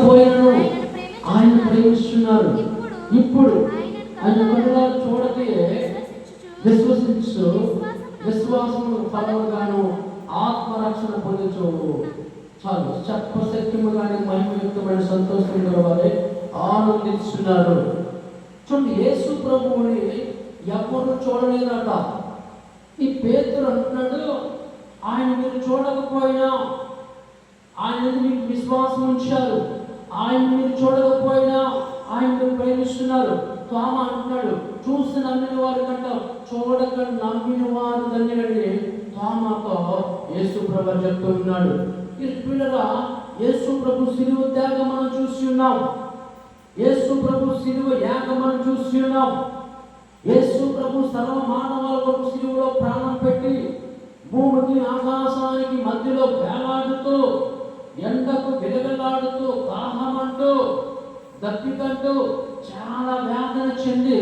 పోయినను ఆయన ప్రేమిస్తున్నారు. ఇప్పుడు ఆయన కనులా చూడకే విశ్వసించు విశ్వాసము ఫలముగాను ఆత్మరక్షణ పొందుచు. చాలు చెప్పశక్యముగానే మహిమయుక్తమైన సంతోషం వారే ఆనందిస్తున్నారు. చూడండి, యేసు ప్రభువుని ఎవరు చూడలేదట. ఈ పేతురు అంటున్నాడు, ఆయన మీరు చూడకపోయినా, ఆయన మీకు విశ్వాసం ఉంచారు, ఆయన మీరు చూడకపోయినా ఆయన మీరు ప్రేమిస్తున్నారు. తోమ అంటున్నాడు, చూసి నమ్మిన వారి కంట చూడక నమ్మిన వారు ధన్యులని తోమతో యేసు ప్రభు చెప్తూ ఉన్నాడు. ఈ పిల్లగా యేసు ప్రభు సిలువ త్యాగం మనం చూసి ఉన్నాం. యేసు ప్రభు సిలువ యాగం మనం చూసి ఉన్నాం. యేసు ప్రభు సర్వ మానవాల కొరకు సిలువలో ప్రాణం పెట్టి భూమికి ఆకాశానికి మధ్యలో వేలాడుతూ, ఎండకు విలవిల్లాడుతూ, దాహమంటూ, దప్పికంటూ చాలా వేదన చెంది